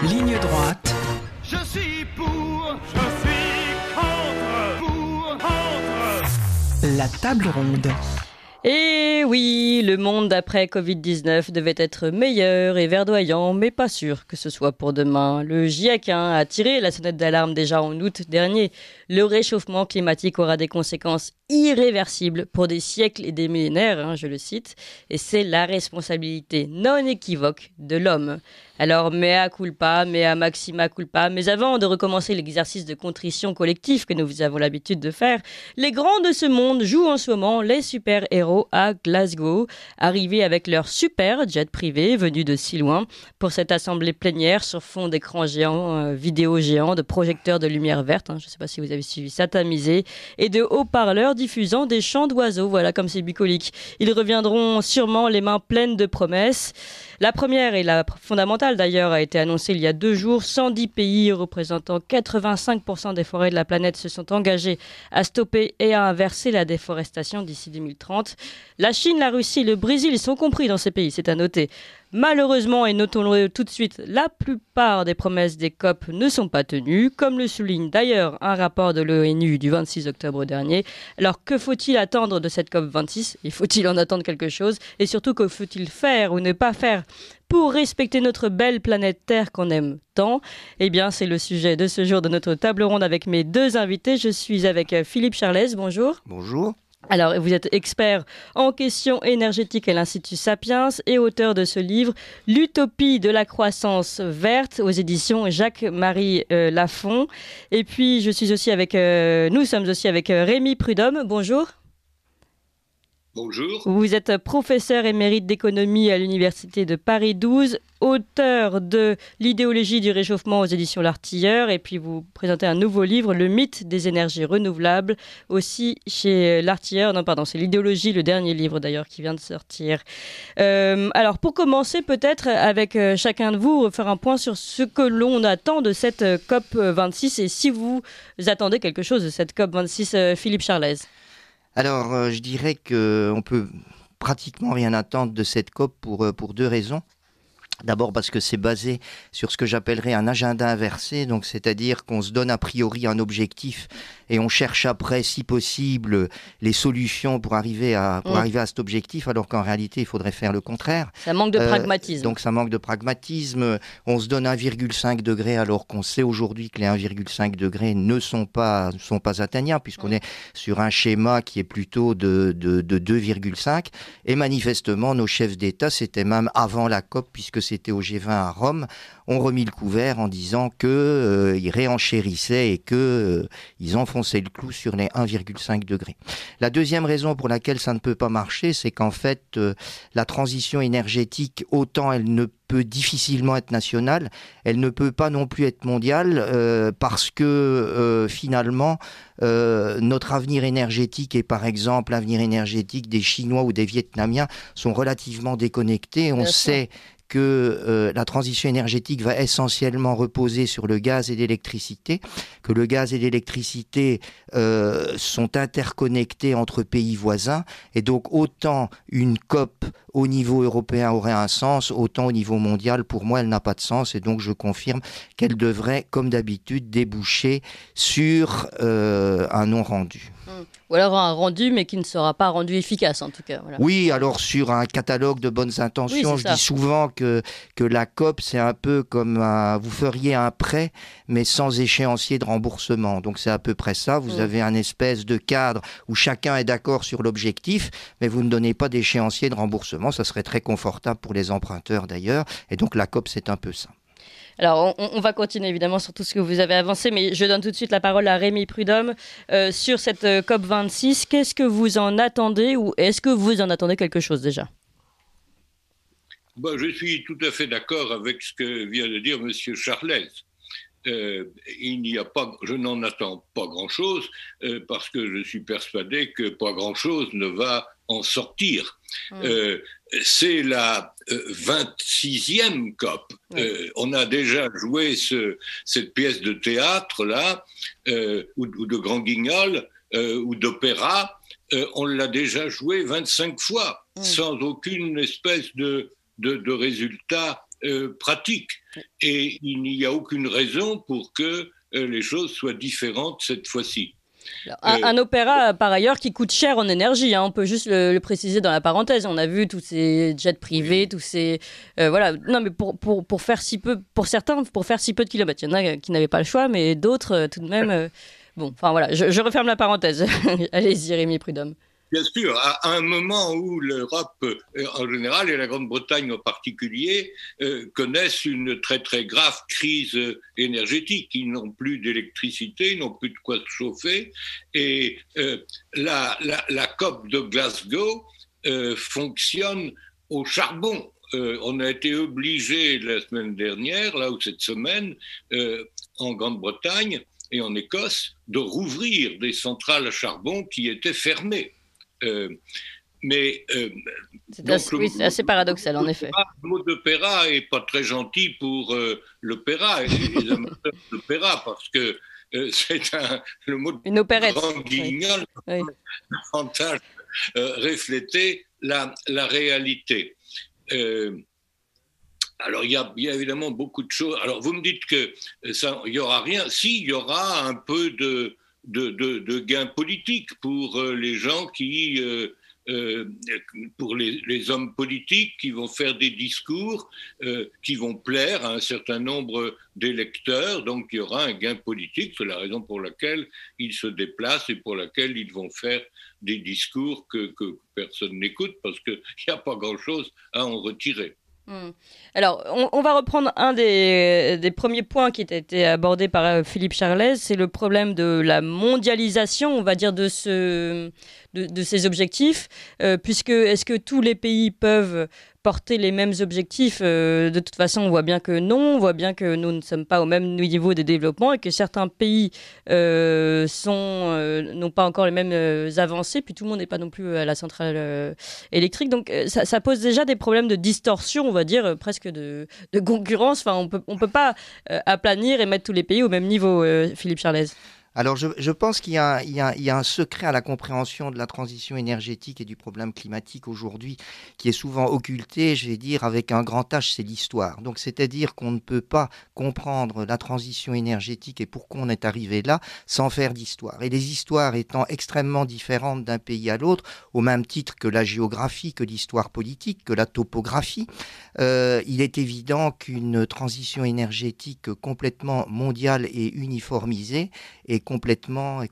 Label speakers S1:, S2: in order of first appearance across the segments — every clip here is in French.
S1: Ligne droite.
S2: Je suis pour, je suis contre.
S1: La table ronde.
S3: Et oui, le monde d'après Covid-19 devait être meilleur et verdoyant, mais pas sûr que ce soit pour demain. Le GIEC a tiré la sonnette d'alarme déjà en août dernier. Le réchauffement climatique aura des conséquences irréversibles pour des siècles et des millénaires, je le cite, et c'est la responsabilité non équivoque de l'homme. Alors, mea culpa, mea maxima culpa, mais avant de recommencer l'exercice de contrition collective que nous avons l'habitude de faire, les grands de ce monde jouent en ce moment les super-héros à Glasgow, arrivés avec leur super jet privé venu de si loin pour cette assemblée plénière sur fond d'écran géant, vidéo géant, de projecteurs de lumière verte, je ne sais pas si vous avez suivi ça, tamisé, et de haut-parleurs diffusant des chants d'oiseaux, voilà comme c'est bucolique. Ils reviendront sûrement les mains pleines de promesses. La première et la fondamentale d'ailleurs a été annoncée il y a 2 jours. 110 pays représentant 85% des forêts de la planète se sont engagés à stopper et à inverser la déforestation d'ici 2030. La Chine, la Russie et le Brésil sont compris dans ces pays, c'est à noter. Malheureusement, et notons-le tout de suite, la plupart des promesses des COP ne sont pas tenues, comme le souligne d'ailleurs un rapport de l'ONU du 26 octobre dernier. Alors que faut-il attendre de cette COP 26 ? Et faut-il en attendre quelque chose ? Et surtout, que faut-il faire ou ne pas faire pour respecter notre belle planète Terre qu'on aime tant? Eh bien, c'est le sujet de ce jour de notre table ronde avec mes 2 invités. Je suis avec Philippe Charlès, bonjour.
S4: Bonjour.
S3: Alors, vous êtes expert en questions énergétiques à l'Institut Sapiens et auteur de ce livre « L'utopie de la croissance verte » aux éditions Jacques-Marie Lafon. Et puis, nous sommes aussi avec Rémi Prudhomme. Bonjour.
S5: Bonjour.
S3: Vous êtes professeur émérite d'économie à l'Université de Paris 12, auteur de L'idéologie du réchauffement aux éditions L'Artilleur, et puis vous présentez un nouveau livre, Le mythe des énergies renouvelables, aussi chez L'Artilleur. Non, pardon, c'est L'idéologie, le dernier livre d'ailleurs qui vient de sortir. Alors, pour commencer, peut-être avec chacun de vous, faire un point sur ce que l'on attend de cette COP 26 et si vous attendez quelque chose de cette COP 26, Philippe Charlès.
S4: Alors, je dirais qu'on peut pratiquement rien attendre de cette COP pour 2 raisons. D'abord parce que c'est basé sur ce que j'appellerais un agenda inversé, donc c'est-à-dire qu'on se donne a priori un objectif et on cherche après, si possible, les solutions pour arriver à cet objectif, alors qu'en réalité, il faudrait faire le contraire.
S3: Ça manque de pragmatisme.
S4: Donc ça manque de pragmatisme. On se donne 1,5 degré alors qu'on sait aujourd'hui que les 1,5 degrés ne sont pas atteignables, puisqu'on est sur un schéma qui est plutôt de 2,5. Et manifestement, nos chefs d'État, c'était même avant la COP, puisque c'était au G20 à Rome, ont remis le couvert en disant qu'ils réenchérissaient et qu'ils enfonçaient le clou sur les 1,5 degrés. La deuxième raison pour laquelle ça ne peut pas marcher, c'est qu'en fait, la transition énergétique, autant elle ne peut difficilement être nationale, elle ne peut pas non plus être mondiale parce que finalement, notre avenir énergétique et par exemple l'avenir énergétique des Chinois ou des Vietnamiens sont relativement déconnectés. On sait que la transition énergétique va essentiellement reposer sur le gaz et l'électricité, que le gaz et l'électricité sont interconnectés entre pays voisins, et donc autant une COP au niveau européen aurait un sens, autant au niveau mondial, pour moi, elle n'a pas de sens, et donc je confirme qu'elle devrait, comme d'habitude, déboucher sur un non-rendu.
S3: Ou alors un rendu, mais qui ne sera pas rendu efficace, en tout cas. Voilà.
S4: Oui, alors sur un catalogue de bonnes intentions, je dis souvent que la COP, c'est un peu comme vous feriez un prêt, mais sans échéancier de remboursement. Donc c'est à peu près ça. Vous avez un espèce de cadre où chacun est d'accord sur l'objectif, mais vous ne donnez pas d'échéancier de remboursement. Ça serait très confortable pour les emprunteurs d'ailleurs. Et donc la COP, c'est un peu ça.
S3: Alors, on va continuer évidemment sur tout ce que vous avez avancé, mais je donne tout de suite la parole à Rémi Prudhomme sur cette COP26. Qu'est-ce que vous en attendez ou est-ce que vous en attendez quelque chose déjà ?
S5: Je suis tout à fait d'accord avec ce que vient de dire M. Charlès. Je n'en attends pas grand-chose parce que je suis persuadé que pas grand-chose ne va en sortir. C'est la 26e COP. On a déjà joué cette pièce de théâtre-là, ou de Grand Guignol, ou d'opéra. On l'a déjà joué 25 fois, sans aucune espèce de résultat pratique. Et il n'y a aucune raison pour que les choses soient différentes cette fois-ci.
S3: Un opéra, par ailleurs, qui coûte cher en énergie. On peut juste le préciser dans la parenthèse. On a vu tous ces jets privés, tous ces... voilà. Non, mais pour faire si peu... Pour certains, pour faire si peu de kilomètres. Il y en a qui n'avaient pas le choix, mais d'autres, tout de même... Bon, enfin voilà, je referme la parenthèse. Allez-y, Rémi Prudhomme.
S5: Bien sûr, à un moment où l'Europe en général et la Grande-Bretagne en particulier connaissent une très très grave crise énergétique. Ils n'ont plus d'électricité, ils n'ont plus de quoi se chauffer. Et la COP de Glasgow fonctionne au charbon. On a été obligé la semaine dernière, là où cette semaine, en Grande-Bretagne et en Écosse, de rouvrir des centrales à charbon qui étaient fermées.
S3: C'est assez paradoxal, en effet.
S5: Le mot d'opéra n'est pas très gentil pour l'opéra et les amateurs d'opéra, parce que c'est le mot
S3: une opérette.
S5: Grand guignol, oui. Davantage refléter la réalité. Alors, il y a évidemment beaucoup de choses. Alors, vous me dites que il n'y aura rien. Si, il y aura un peu de gains politiques pour les gens qui, pour les hommes politiques qui vont faire des discours qui vont plaire à un certain nombre d'électeurs. Donc, il y aura un gain politique. C'est la raison pour laquelle ils se déplacent et pour laquelle ils vont faire des discours que personne n'écoute, parce qu'il n'y a pas grand-chose à en retirer.
S3: Alors, on va reprendre un des premiers points qui a été abordé par Philippe Charlès, c'est le problème de la mondialisation, on va dire, de ces objectifs, puisque est-ce que tous les pays peuvent porter les mêmes objectifs? De toute façon, on voit bien que non, on voit bien que nous ne sommes pas au même niveau de développement et que certains pays n'ont pas encore les mêmes avancées, puis tout le monde n'est pas non plus à la centrale électrique. Donc ça pose déjà des problèmes de distorsion, on va dire, presque de concurrence. Enfin, on peut pas aplanir et mettre tous les pays au même niveau, Philippe Charlès.
S4: Alors, je pense qu'il y a un secret à la compréhension de la transition énergétique et du problème climatique aujourd'hui qui est souvent occulté, je vais dire, avec un grand H, c'est l'histoire. Donc, c'est-à-dire qu'on ne peut pas comprendre la transition énergétique et pourquoi on est arrivé là sans faire d'histoire. Et les histoires étant extrêmement différentes d'un pays à l'autre, au même titre que la géographie, que l'histoire politique, que la topographie, il est évident qu'une transition énergétique complètement mondiale et uniformisée est complètement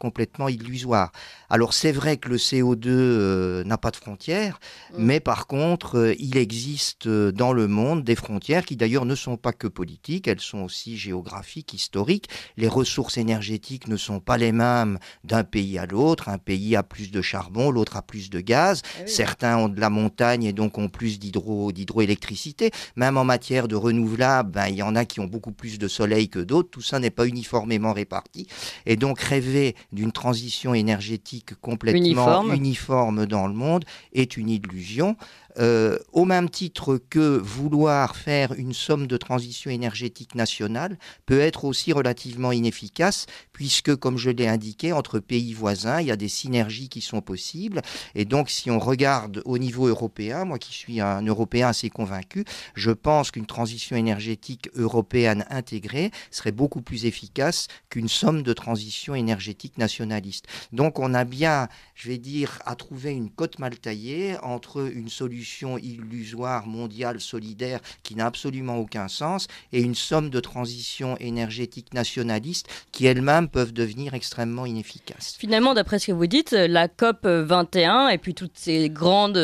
S4: illusoire. Alors c'est vrai que le CO2 n'a pas de frontières, mais par contre, il existe dans le monde des frontières qui d'ailleurs ne sont pas que politiques, elles sont aussi géographiques, historiques. Les ressources énergétiques ne sont pas les mêmes d'un pays à l'autre. Un pays a plus de charbon, l'autre a plus de gaz. Oui. Certains ont de la montagne et donc ont plus d'hydroélectricité. Même en matière de renouvelables, il y en a qui ont beaucoup plus de soleil que d'autres. Tout ça n'est pas uniformément réparti. Et donc rêver d'une transition énergétique complètement uniforme dans le monde est une illusion. Au même titre que vouloir faire une somme de transition énergétique nationale peut être aussi relativement inefficace, puisque, comme je l'ai indiqué, entre pays voisins, il y a des synergies qui sont possibles. Et donc, si on regarde au niveau européen, moi qui suis un Européen assez convaincu, je pense qu'une transition énergétique européenne intégrée serait beaucoup plus efficace qu'une somme de transition énergétique nationaliste. Donc, on a bien, je vais dire, à trouver une cote mal taillée entre une solution illusoire, mondiale, solidaire, qui n'a absolument aucun sens, et une somme de transition énergétique nationaliste qui elles-mêmes peuvent devenir extrêmement inefficaces.
S3: Finalement, d'après ce que vous dites, la COP 21 et puis toutes ces grandes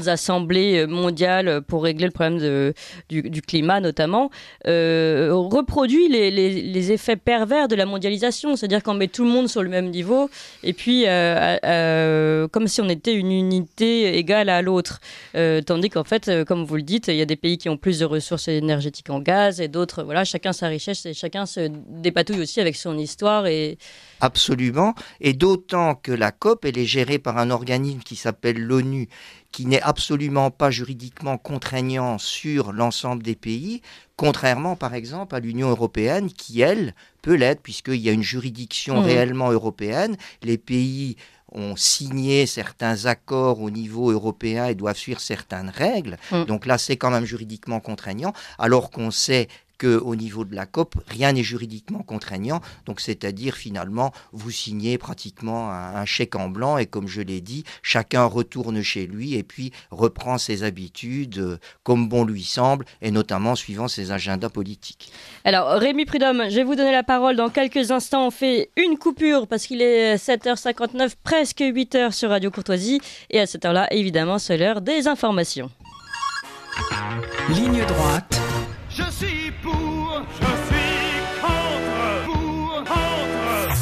S3: assemblées mondiales pour régler le problème du climat notamment, reproduit les effets pervers de la mondialisation, c'est-à-dire qu'on met tout le monde sur le même niveau et puis comme si on était une unité égale à l'autre. Tandis qu'en fait, comme vous le dites, il y a des pays qui ont plus de ressources énergétiques en gaz et d'autres, voilà, chacun sa richesse et chacun se dépatouille aussi avec son histoire.
S4: Absolument, et d'autant que la COP, elle est gérée par un organisme qui s'appelle l'ONU, qui n'est absolument pas juridiquement contraignant sur l'ensemble des pays, contrairement par exemple à l'Union européenne qui, elle, peut l'être, puisqu'il y a une juridiction réellement européenne. Les pays ont signé certains accords au niveau européen et doivent suivre certaines règles. Donc là, c'est quand même juridiquement contraignant, alors qu'on sait qu'au niveau de la COP, rien n'est juridiquement contraignant. Donc, c'est-à-dire, finalement, vous signez pratiquement un chèque en blanc et, comme je l'ai dit, chacun retourne chez lui et puis reprend ses habitudes comme bon lui semble, et notamment suivant ses agendas politiques.
S3: Alors, Rémi Prudhomme, je vais vous donner la parole dans quelques instants. On fait une coupure parce qu'il est 7h59, presque 8h sur Radio Courtoisie. Et à cette heure-là, évidemment, c'est l'heure des informations.
S1: Ligne droite.
S2: Je suis pour, je suis contre, pour, contre.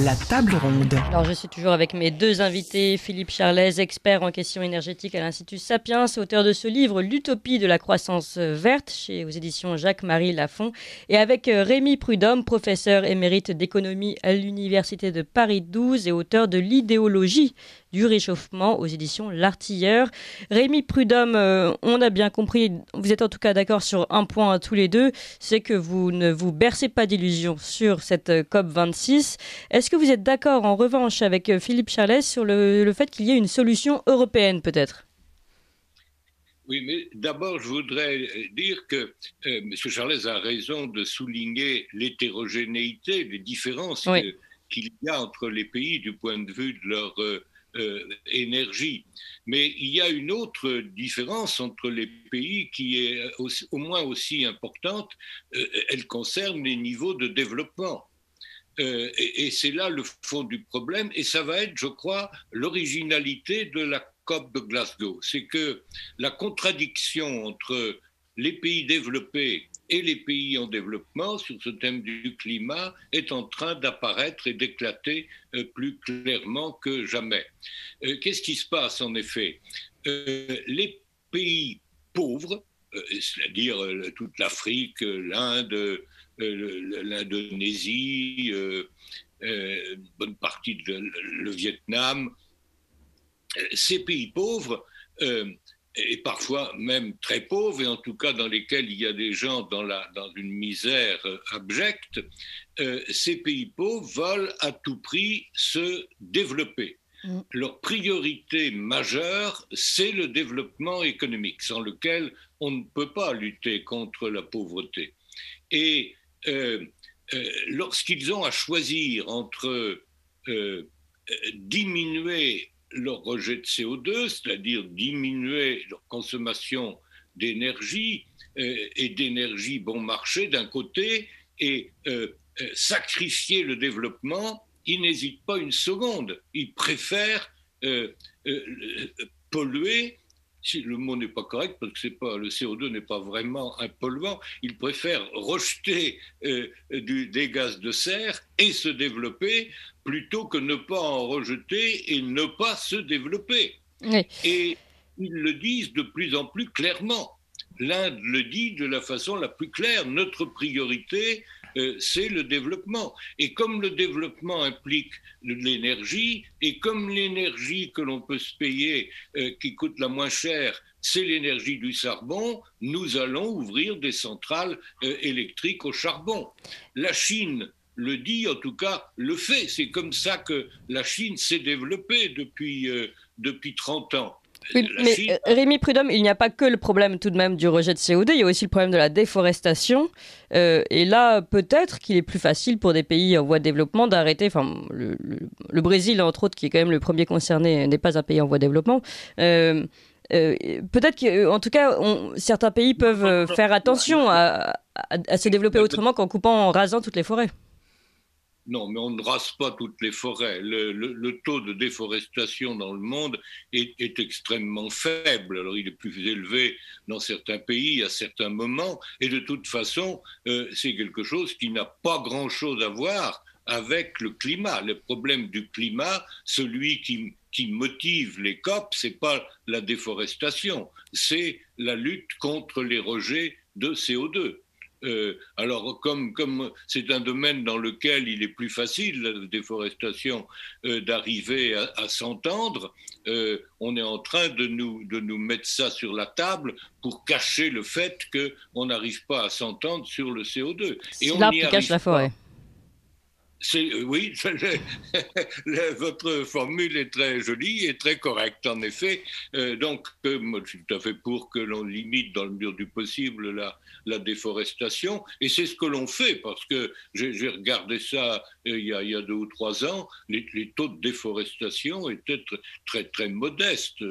S1: La table ronde.
S3: Alors, je suis toujours avec mes deux invités. Philippe Charlez, expert en questions énergétiques à l'Institut Sapiens, auteur de ce livre L'utopie de la croissance verte, aux éditions Jacques-Marie Lafon. Et avec Rémi Prudhomme, professeur émérite d'économie à l'Université de Paris 12 et auteur de L'idéologie du réchauffement aux éditions L'Artilleur. Rémi Prudhomme, on a bien compris, vous êtes en tout cas d'accord sur un point tous les deux, c'est que vous ne vous bercez pas d'illusions sur cette COP26. Est-ce que vous êtes d'accord en revanche avec Philippe Charlez sur le fait qu'il y ait une solution européenne peut-être ?
S5: Oui, mais d'abord, je voudrais dire que M. Charlez a raison de souligner l'hétérogénéité, les différences qu'il y a entre les pays du point de vue de leur énergie. Mais il y a une autre différence entre les pays qui est au moins aussi importante. Elle concerne les niveaux de développement. Et c'est là le fond du problème. Et ça va être, je crois, l'originalité de la COP de Glasgow. C'est que la contradiction entre les pays développés et les pays en développement sur ce thème du climat est en train d'apparaître et d'éclater plus clairement que jamais. Qu'est-ce qui se passe en effet ? Les pays pauvres, c'est-à-dire toute l'Afrique, l'Inde, l'Indonésie, une bonne partie de le Vietnam, ces pays pauvres et parfois même très pauvres, et en tout cas dans lesquels il y a des gens dans une misère abjecte, ces pays pauvres veulent à tout prix se développer. Leur priorité majeure, c'est le développement économique, sans lequel on ne peut pas lutter contre la pauvreté. Et lorsqu'ils ont à choisir entre diminuer leur rejet de CO2, c'est-à-dire diminuer leur consommation d'énergie et d'énergie bon marché d'un côté, et sacrifier le développement, ils n'hésitent pas une seconde. Ils préfèrent polluer, si le mot n'est pas correct, parce que le CO2 n'est pas vraiment un polluant, ils préfèrent rejeter des gaz de serre et se développer plutôt que ne pas en rejeter et ne pas se développer. Oui. Et ils le disent de plus en plus clairement. L'Inde le dit de la façon la plus claire. Notre priorité, c'est le développement. Et comme le développement implique de l'énergie, et comme l'énergie que l'on peut se payer, qui coûte la moins chère, c'est l'énergie du charbon, nous allons ouvrir des centrales électriques au charbon. La Chine le dit, en tout cas le fait. C'est comme ça que la Chine s'est développée depuis 30 ans.
S3: Oui, mais Rémi Prudhomme, il n'y a pas que le problème tout de même du rejet de CO2, il y a aussi le problème de la déforestation. Et là, peut-être qu'il est plus facile pour des pays en voie de développement d'arrêter. Enfin, le Brésil, entre autres, qui est quand même le premier concerné, n'est pas un pays en voie de développement. Peut-être qu'en tout cas, certains pays peuvent faire attention à se développer autrement qu'en coupant, en rasant toutes les forêts.
S5: Non, mais on ne rase pas toutes les forêts. Le taux de déforestation dans le monde est extrêmement faible. Alors, il est plus élevé dans certains pays à certains moments. Et de toute façon, c'est quelque chose qui n'a pas grand-chose à voir avec le climat. Le problème du climat, celui qui motive les COP, ce n'est pas la déforestation, c'est la lutte contre les rejets de CO2. Alors, comme c'est un domaine dans lequel il est plus facile, la déforestation, d'arriver à s'entendre, on est en train de nous mettre ça sur la table pour cacher le fait qu'on n'arrive pas à s'entendre sur le CO2.
S3: C'est l'arbre qui cache la forêt.
S5: Oui, votre formule est très jolie et très correcte, en effet. Donc, moi, je suis tout à fait pour que l'on limite, dans le mesure du possible, la déforestation. Et c'est ce que l'on fait, parce que j'ai regardé ça il y a 2 ou 3 ans. Les taux de déforestation étaient très, très modestes.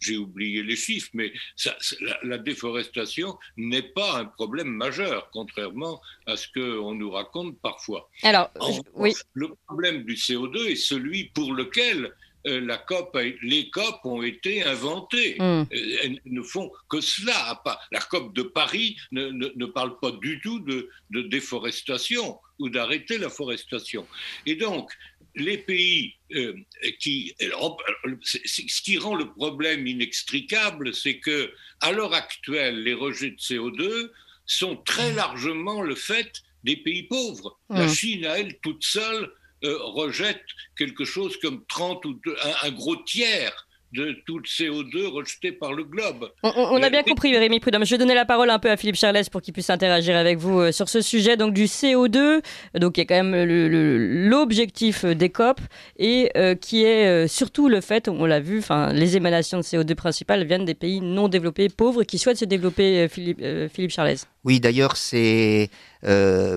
S5: J'ai oublié les chiffres, mais la déforestation n'est pas un problème majeur, contrairement à ce qu'on nous raconte parfois.
S3: Alors, oui.
S5: Le problème du CO2 est celui pour lequel les COP ont été inventées. Elles ne font que cela. La COP de Paris ne parle pas du tout de déforestation ou d'arrêter la forestation. Et donc, les pays ce qui rend le problème inextricable, c'est que à l'heure actuelle, les rejets de CO2 sont très largement le fait des pays pauvres. La Chine, à elle, toute seule, rejette quelque chose comme 30 ou un gros tiers de tout le CO2 rejeté par le globe.
S3: On a bien compris, Rémi Prudhomme. Je vais donner la parole un peu à Philippe Charlès pour qu'il puisse interagir avec vous sur ce sujet donc du CO2, donc qui est quand même l'objectif des COP et qui est surtout le fait, on l'a vu, les émanations de CO2 principales viennent des pays non développés, pauvres, qui souhaitent se développer. Philippe Charlès.
S4: Oui, d'ailleurs, c'est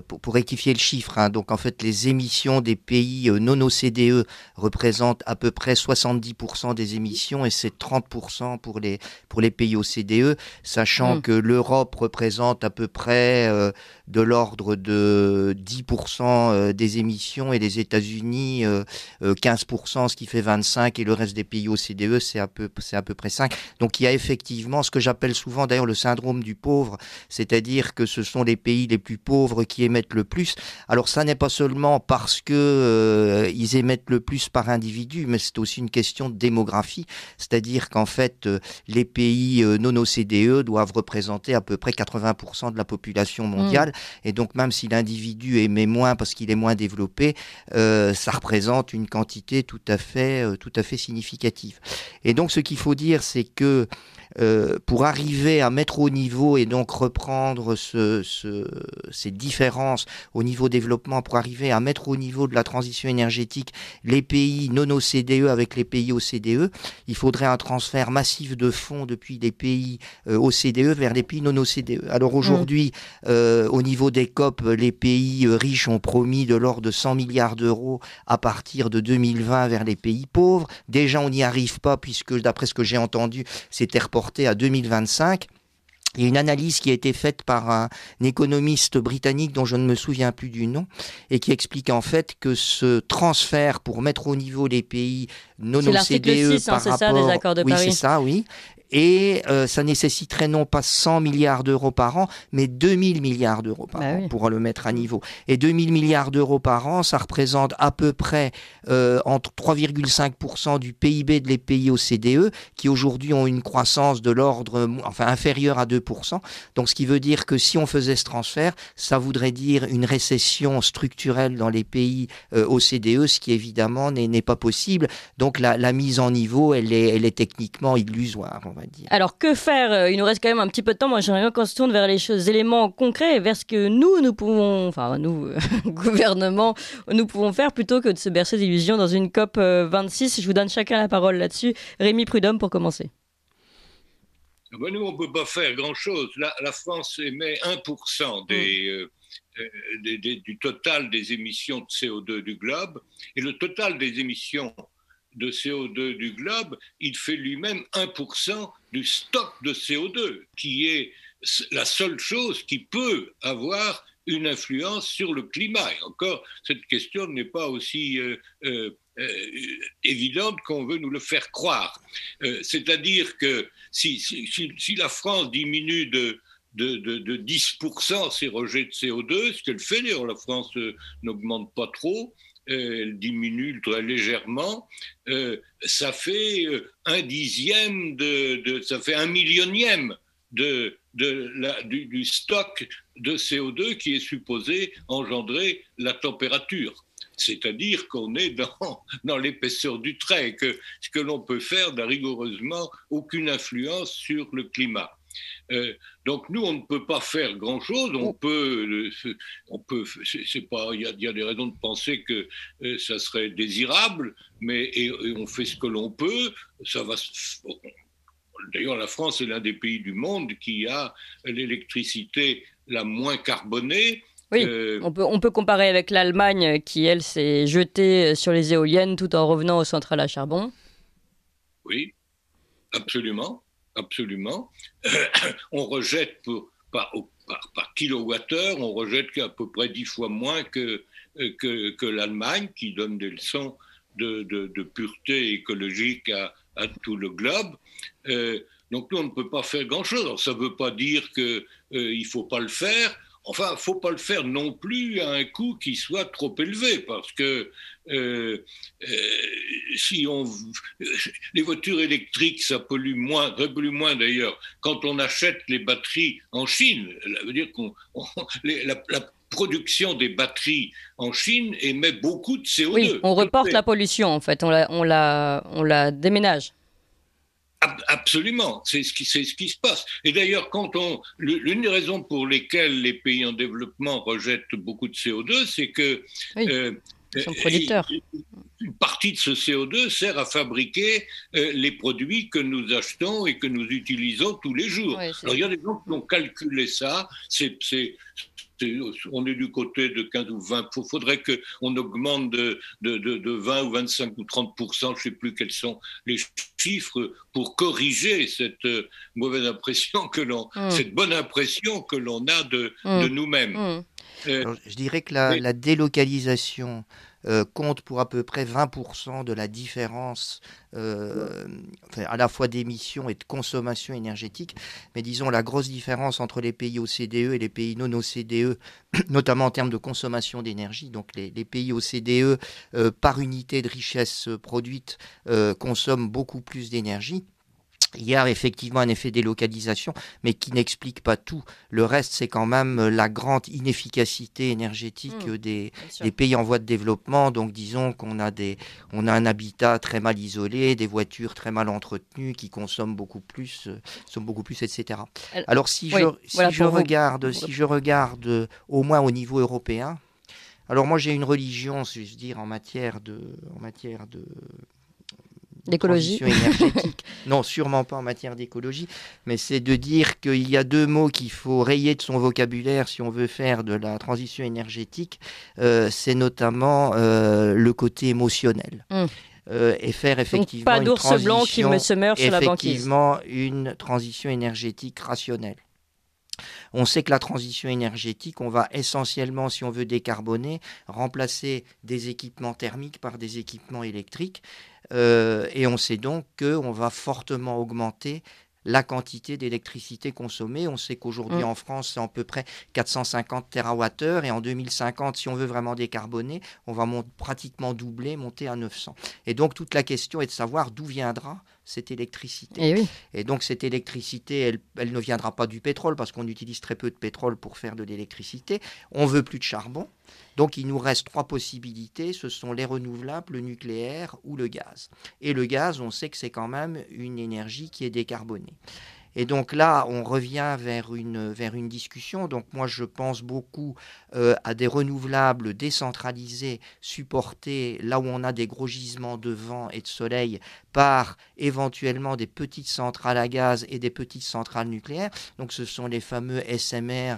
S4: pour rectifier le chiffre. Donc, en fait, les émissions des pays non OCDE représentent à peu près 70% des émissions et c'est 30% pour les pays OCDE, sachant que l'Europe représente à peu près de l'ordre de 10% des émissions et les États-Unis 15%, ce qui fait 25%, et le reste des pays OCDE, c'est à peu près 5%. Donc, il y a effectivement ce que j'appelle souvent, d'ailleurs, le syndrome du pauvre, c'est-à-dire que ce sont les pays les plus pauvres qui émettent le plus. Alors ça n'est pas seulement parce que ils émettent le plus par individu, mais c'est aussi une question de démographie, c'est-à-dire qu'en fait les pays non OCDE doivent représenter à peu près 80% de la population mondiale, et donc même si l'individu émet moins parce qu'il est moins développé, ça représente une quantité tout à fait significative. Et donc ce qu'il faut dire, c'est que pour arriver à mettre au niveau et donc reprendre ces différences au niveau développement, pour arriver à mettre au niveau de la transition énergétique les pays non OCDE avec les pays OCDE, il faudrait un transfert massif de fonds depuis les pays OCDE vers les pays non OCDE. Alors aujourd'hui, au niveau des COP, les pays riches ont promis de l'ordre de 100 milliards d'euros à partir de 2020 vers les pays pauvres. Déjà, on n'y arrive pas puisque, d'après ce que j'ai entendu, c'était reporté à 2025. Il y a une analyse qui a été faite par un économiste britannique dont je ne me souviens plus du nom et qui explique en fait que ce transfert pour mettre au niveau les pays non OCDE
S3: l'article 6,
S4: par
S3: c'est
S4: rapport...
S3: ça, des accords de Paris.
S4: Oui, c'est ça, oui. Et ça nécessiterait non pas 100 milliards d'euros par an, mais 2000 milliards d'euros par an pour le mettre à niveau. Et 2000 milliards d'euros par an, ça représente à peu près entre 3,5% du PIB des pays OCDE, qui aujourd'hui ont une croissance de l'ordre inférieure à 2%. Donc ce qui veut dire que si on faisait ce transfert, ça voudrait dire une récession structurelle dans les pays OCDE, ce qui évidemment n'est pas possible. Donc la mise en niveau, elle est techniquement illusoire, on va dire.
S3: Alors que faire? Il nous reste quand même un petit peu de temps. Moi, j'aimerais bien qu'on se tourne vers les éléments concrets, vers ce que nous pouvons, nous, gouvernement, nous pouvons faire plutôt que de se bercer d'illusions dans une COP 26. Je vous donne chacun la parole là-dessus. Rémi Prudhomme pour commencer.
S5: Nous, on ne peut pas faire grand-chose. La France émet 1% du total des émissions de CO2 du globe, et le total des émissions de CO2 du globe, il fait lui-même 1% du stock de CO2, qui est la seule chose qui peut avoir une influence sur le climat. Et encore, cette question n'est pas aussi évidente qu'on veut nous le faire croire. C'est-à-dire que si la France diminue de 10% ses rejets de CO2, ce qu'elle fait, d'ailleurs la France n'augmente pas trop, elle diminue très légèrement, ça fait un dixième ça fait un millionième du stock de CO2 qui est supposé engendrer la température. C'est-à-dire qu'on est dans l'épaisseur du trait, que ce que l'on peut faire n'a rigoureusement aucune influence sur le climat. Donc nous, on ne peut pas faire grand-chose. C'est pas. Il y a des raisons de penser que ça serait désirable, et on fait ce que l'on peut. Ça va. D'ailleurs, la France est l'un des pays du monde qui a l'électricité la moins carbonée.
S3: Oui, on peut comparer avec l'Allemagne qui, elle, s'est jetée sur les éoliennes tout en revenant aux centrales à charbon.
S5: Oui, absolument. On rejette par kilowattheure, on rejette à peu près 10 fois moins que l'Allemagne, qui donne des leçons de pureté écologique à tout le globe. Donc nous, on ne peut pas faire grand-chose. Alors, ça ne veut pas dire qu'il ne faut pas le faire. Enfin, il ne faut pas le faire non plus à un coût qui soit trop élevé, parce que les voitures électriques, ça pollue moins d'ailleurs. Quand on achète les batteries en Chine, ça veut dire la production des batteries en Chine émet beaucoup de CO2.
S3: Oui, on reporte la pollution en fait, on la déménage.
S5: Absolument, c'est ce qui se passe. Et d'ailleurs, l'une des raisons pour lesquelles les pays en développement rejettent beaucoup de CO2, c'est que
S3: ils sont producteurs.
S5: Une partie de ce CO2 sert à fabriquer les produits que nous achetons et que nous utilisons tous les jours. Oui, alors, il y a des gens qui ont calculé ça. On est du côté de 15 ou 20. Il faudrait qu'on augmente de 20 ou 25 ou 30%, je ne sais plus quels sont les chiffres, pour corriger cette mauvaise impression cette bonne impression que l'on a de nous-mêmes.
S4: Alors, je dirais que la délocalisation compte pour à peu près 20% de la différence à la fois d'émissions et de consommation énergétique. Mais disons, la grosse différence entre les pays OCDE et les pays non OCDE, notamment en termes de consommation d'énergie, donc les pays OCDE, par unité de richesse produite, consomment beaucoup plus d'énergie. Il y a effectivement un effet délocalisation, mais qui n'explique pas tout. Le reste, c'est quand même la grande inefficacité énergétique des pays en voie de développement. Donc, disons qu'on a un habitat très mal isolé, des voitures très mal entretenues qui consomment beaucoup plus, etc. Alors, si je regarde au moins au niveau européen, alors moi j'ai une religion, si je veux dire, en matière de
S3: d'écologie
S4: énergétique. Non, sûrement pas en matière d'écologie, mais c'est de dire qu'il y a deux mots qu'il faut rayer de son vocabulaire si on veut faire de la transition énergétique. C'est notamment le côté émotionnel. Et faire effectivement
S3: donc, pas d'ours blanc qui se meurt sur la banquise.
S4: Effectivement, une transition énergétique rationnelle. On sait que la transition énergétique, on va essentiellement, si on veut décarboner, remplacer des équipements thermiques par des équipements électriques. Et on sait donc qu'on va fortement augmenter la quantité d'électricité consommée. On sait qu'aujourd'hui en France, c'est à peu près 450 TWh et en 2050, si on veut vraiment décarboner, on va pratiquement doubler, monter à 900. Et donc toute la question est de savoir d'où viendra cette électricité. Et donc cette électricité, elle ne viendra pas du pétrole parce qu'on utilise très peu de pétrole pour faire de l'électricité. On veut plus de charbon. Donc il nous reste 3 possibilités, ce sont les renouvelables, le nucléaire ou le gaz. Et le gaz, on sait que c'est quand même une énergie qui est décarbonée. Et donc là, on revient vers une discussion. Donc moi, je pense beaucoup à des renouvelables décentralisés, supportés là où on a des gros gisements de vent et de soleil par éventuellement des petites centrales à gaz et des petites centrales nucléaires. Donc ce sont les fameux SMR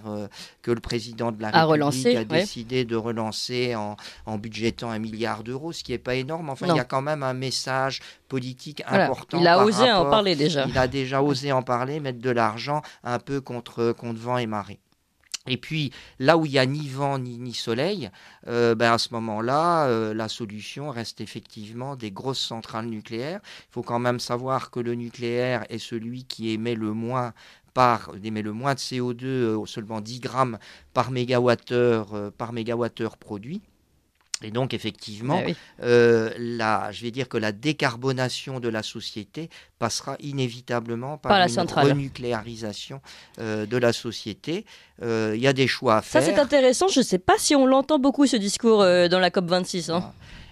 S4: que le président de la République a décidé de relancer en budgétant 1 milliard d'euros, ce qui n'est pas énorme. Enfin, il y a quand même un message politique important.
S3: Il a osé en parler déjà.
S4: Il a déjà osé en parler, mettre de l'argent un peu contre vent et marée. Et puis, là où il n'y a ni vent ni soleil, à ce moment-là, la solution reste effectivement des grosses centrales nucléaires. Il faut quand même savoir que le nucléaire est celui qui émet le moins de CO2, seulement 10 grammes par mégawattheure produit. Et donc, effectivement, je vais dire que la décarbonation de la société passera inévitablement par une renucléarisation de la société. Il y a des choix à faire.
S3: Ça, c'est intéressant. Je ne sais pas si on l'entend beaucoup, ce discours, dans la COP26.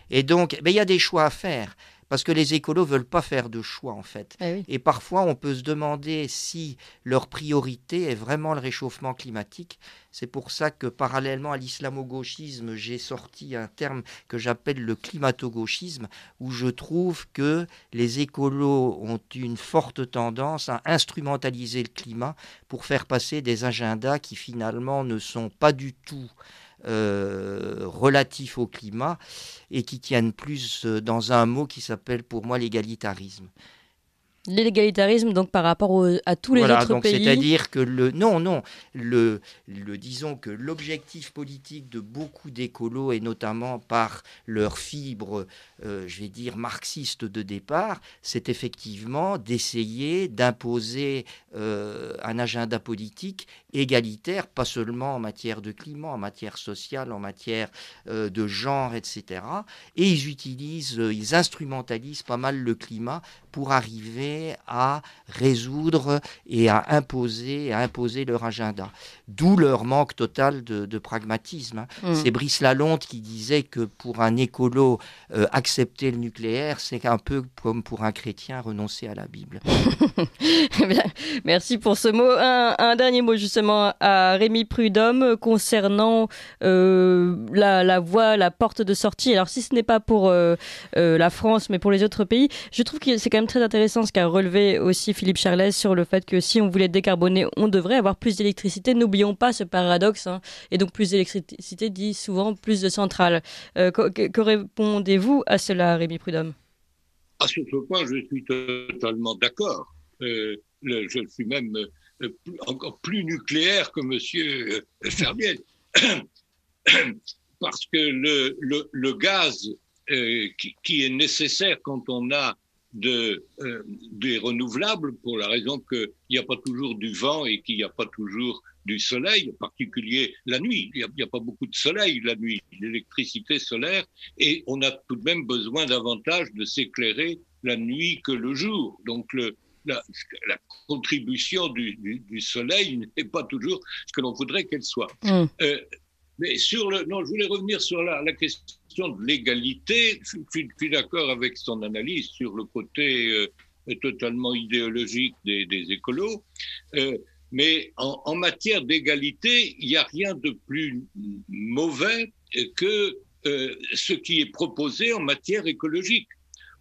S4: Et donc, il y a des choix à faire. Parce que les écolos veulent pas faire de choix, en fait.
S3: Ah oui.
S4: Et parfois, on peut se demander si leur priorité est vraiment le réchauffement climatique. C'est pour ça que, parallèlement à l'islamo-gauchisme, j'ai sorti un terme que j'appelle le climato-gauchisme, où je trouve que les écolos ont une forte tendance à instrumentaliser le climat pour faire passer des agendas qui, finalement, ne sont pas du tout relatifs au climat et qui tiennent plus dans un mot qui s'appelle pour moi l'égalitarisme.
S3: L'égalitarisme, donc par rapport à tous les autres
S4: donc
S3: pays.
S4: C'est-à-dire que disons que l'objectif politique de beaucoup d'écolos, et notamment par leur fibre, je vais dire, marxiste de départ, c'est effectivement d'essayer d'imposer un agenda politique égalitaire, pas seulement en matière de climat, en matière sociale, en matière de genre, etc. Et ils instrumentalisent pas mal le climat pour arriver à résoudre et à imposer leur agenda. D'où leur manque total de pragmatisme. C'est Brice Lalonde qui disait que pour un écolo, accepter le nucléaire, c'est un peu comme pour un chrétien renoncer à la Bible.
S3: Bien, merci pour ce mot. Un dernier mot justement à Rémi Prudhomme concernant la voie, la porte de sortie. Alors si ce n'est pas pour la France, mais pour les autres pays, je trouve que c'est quand même très intéressant ce qu'a relevé aussi Philippe Charlès sur le fait que si on voulait décarboner, on devrait avoir plus d'électricité. N'oublions pas ce paradoxe. Et donc plus d'électricité dit souvent plus de centrales. Que répondez-vous à cela, Rémi Prudhomme ?
S5: Sur ce point, je suis totalement d'accord. Je suis même encore plus nucléaire que M. Fermier. Parce que le gaz qui est nécessaire quand on a des renouvelables, pour la raison qu'il n'y a pas toujours du vent et qu'il n'y a pas toujours du soleil, en particulier la nuit. Il n'y a pas beaucoup de soleil la nuit, l'électricité solaire, et on a tout de même besoin davantage de s'éclairer la nuit que le jour. Donc la contribution du soleil n'est pas toujours ce que l'on voudrait qu'elle soit. Mais je voulais revenir sur la question de l'égalité. Je suis d'accord avec son analyse sur le côté totalement idéologique des écolos. Mais en matière d'égalité, il n'y a rien de plus mauvais que ce qui est proposé en matière écologique.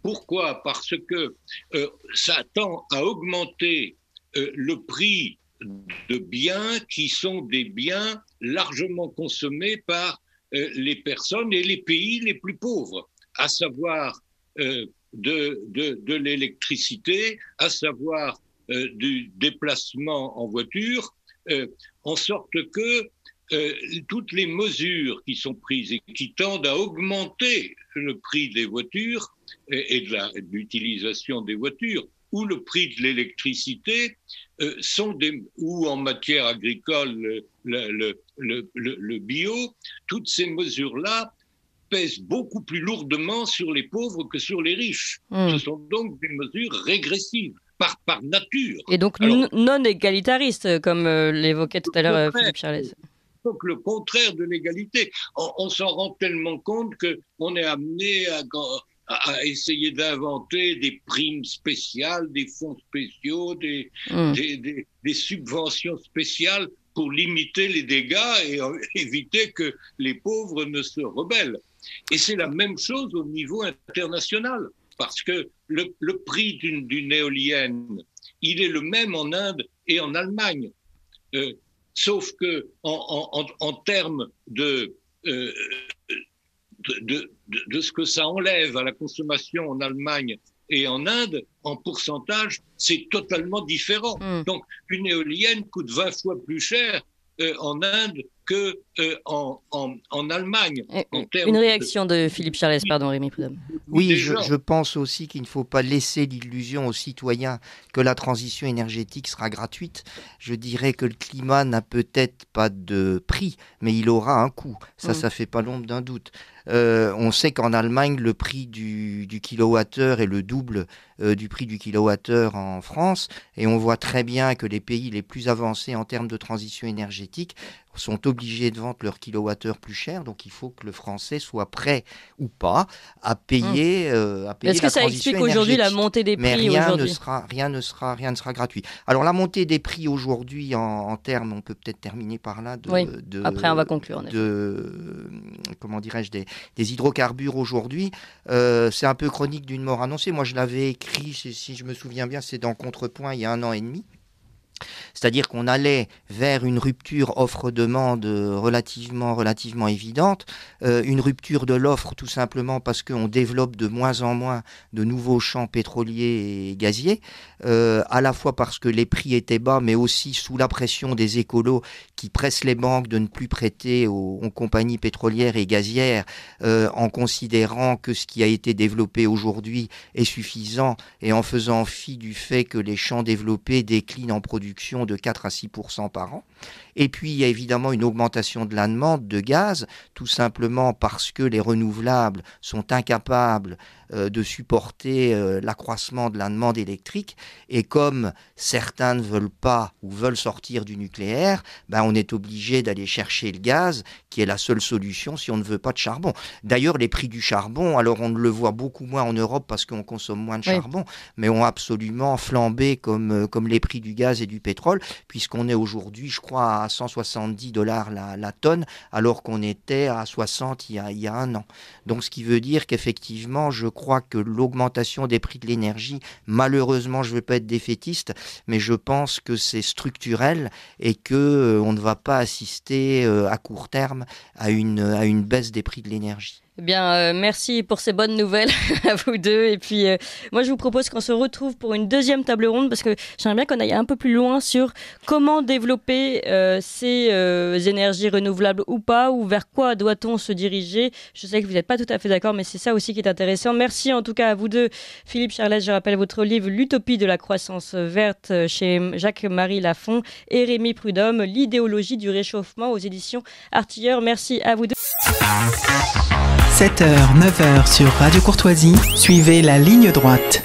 S5: Pourquoi ? Parce que ça tend à augmenter le prix de biens qui sont des biens largement consommés par les personnes et les pays les plus pauvres, à savoir de l'électricité, à savoir du déplacement en voiture, en sorte que toutes les mesures qui sont prises et qui tendent à augmenter le prix des voitures et de l'utilisation des voitures, ou le prix de l'électricité, ou en matière agricole, le bio, toutes ces mesures-là pèsent beaucoup plus lourdement sur les pauvres que sur les riches. Ce sont donc des mesures régressives, par nature.
S3: Et donc non égalitaristes, comme l'évoquait tout à l'heure Philippe Charlès.
S5: Donc le contraire de l'égalité. On s'en rend tellement compte qu'on est amené à essayer d'inventer des primes spéciales, des fonds spéciaux, des subventions spéciales pour limiter les dégâts et éviter que les pauvres ne se rebellent. Et c'est la même chose au niveau international, parce que le prix d'une éolienne, il est le même en Inde et en Allemagne. Sauf que en termes de ce que ça enlève à la consommation en Allemagne et en Inde, en pourcentage, c'est totalement différent. Donc, une éolienne coûte 20 fois plus cher en Inde qu'en Allemagne.
S3: Une réaction de Philippe Charlès, pardon, Rémi Prudhomme.
S4: Oui, je pense aussi qu'il ne faut pas laisser l'illusion aux citoyens que la transition énergétique sera gratuite. Je dirais que le climat n'a peut-être pas de prix, mais il aura un coût. Ça fait pas l'ombre d'un doute. On sait qu'en Allemagne, le prix du kilowattheure est le double du prix du kilowattheure en France, et on voit très bien que les pays les plus avancés en termes de transition énergétique sont obligés de vendre leur kilowattheure plus cher, donc il faut que le Français soit prêt ou pas à payer,
S3: Est-ce que ça explique aujourd'hui la montée des prix?
S4: Mais rien ne sera gratuit. Alors la montée des prix aujourd'hui en termes, on peut peut-être terminer par là.
S3: Après on va conclure.
S4: Comment dirais-je, des hydrocarbures aujourd'hui, c'est un peu chronique d'une mort annoncée. Moi je l'avais écrit, si je me souviens bien, c'est dans Contrepoint il y a 1 an et demi. C'est-à-dire qu'on allait vers une rupture offre-demande relativement évidente, une rupture de l'offre tout simplement parce qu'on développe de moins en moins de nouveaux champs pétroliers et gaziers, à la fois parce que les prix étaient bas, mais aussi sous la pression des écolos qui pressent les banques de ne plus prêter aux compagnies pétrolières et gazières en considérant que ce qui a été développé aujourd'hui est suffisant et en faisant fi du fait que les champs développés déclinent en production de 4 à 6% par an. Et puis, il y a évidemment une augmentation de la demande de gaz, tout simplement parce que les renouvelables sont incapables de supporter l'accroissement de la demande électrique. Et comme certains ne veulent pas ou veulent sortir du nucléaire, on est obligé d'aller chercher le gaz, qui est la seule solution si on ne veut pas de charbon. D'ailleurs, les prix du charbon, alors on le voit beaucoup moins en Europe parce qu'on consomme moins de charbon, mais ont absolument flambé comme les prix du gaz et du pétrole, puisqu'on est aujourd'hui, je crois, à $170 la tonne, alors qu'on était à 60 il y a 1 an. Donc ce qui veut dire qu'effectivement, je crois que l'augmentation des prix de l'énergie, malheureusement, je ne veux pas être défaitiste, mais je pense que c'est structurel et qu'on ne va pas assister à court terme à une baisse des prix de l'énergie.
S3: Eh bien, merci pour ces bonnes nouvelles à vous deux. Et puis, moi, je vous propose qu'on se retrouve pour une deuxième table ronde parce que j'aimerais bien qu'on aille un peu plus loin sur comment développer ces énergies renouvelables ou pas, ou vers quoi doit-on se diriger. Je sais que vous n'êtes pas tout à fait d'accord, mais c'est ça aussi qui est intéressant. Merci en tout cas à vous deux. Philippe Charlet, je rappelle votre livre « L'utopie de la croissance verte » chez Jacques-Marie Lafon et Rémi Prudhomme, « L'idéologie du réchauffement » aux éditions Artilleur. Merci à vous deux.
S1: 7h, 9h sur Radio Courtoisie, suivez la ligne droite.